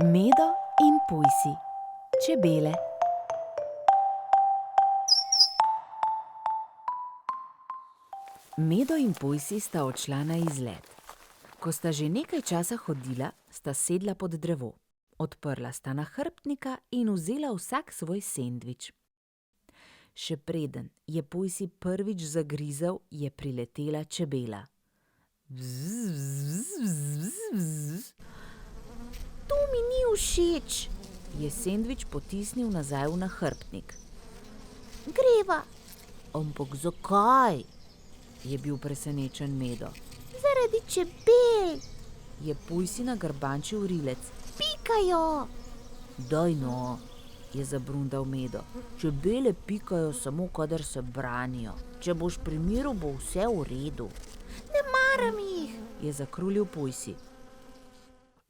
Medo in pujsi, čebele. Medo in pujsi sta odšla na izlet. Ko sta že nekaj časa hodila, sta sedla pod drevo. Odprla sta nahrbtnika in vzela vsak svoj sendvič. Še preden je pujsi prvič zagrizel, je priletela čebela. To mi ni všeč, je sendvič potisnil nazaj v nahrbtnik. Greva. Ampak zakaj? Je bil presenečen Medo. Zaradi čebel, je pujsi nagrbančil rilec. Pikajo. Daj no, je zabrundal Medo. Čebele pikajo samo, kadar se branijo. Če boš pri miru, bo vse v redu. Ne maram jih, je zakrulil pujsi.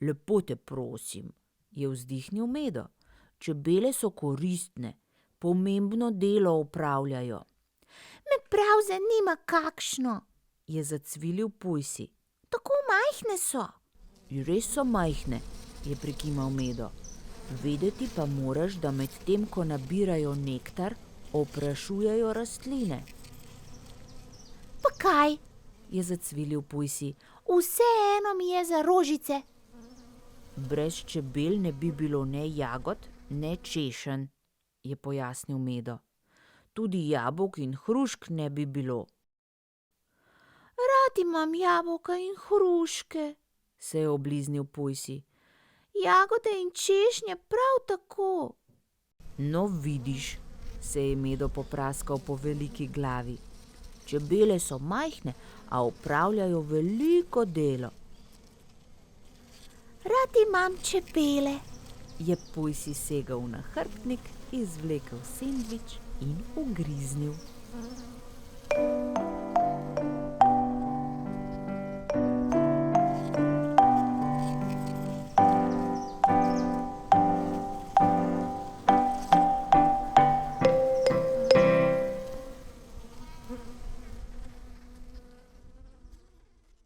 Lepo te prosim, je vzdihnil Medo. Čebele so koristne, pomembno delo opravljajo. Me prav zanima, kakšno, je zacvilil pujsi. Tako majhne so. Res so majhne, je prikimal Medo. Vedeti pa moraš, da medtem, ko nabirajo nektar, oprašujejo rastline. Pa kaj? Je zacvilil pujsi. Vseeno mi je za rožice. Brez čebel ne bi bilo ne jagod, ne češenj, je pojasnil Medo. Tudi jabolk in hrušk ne bi bilo. Rad imam jabolka in hruške, se je obliznil pujsi. Jagode in češnje prav tako. No, vidiš, se je Medo popraskal po veliki glavi. Čebele so majhne, a opravljajo veliko delo. Rad imam čebele, je pujsi segel v nahrbtnik, izvlekel sendvič in ugriznil.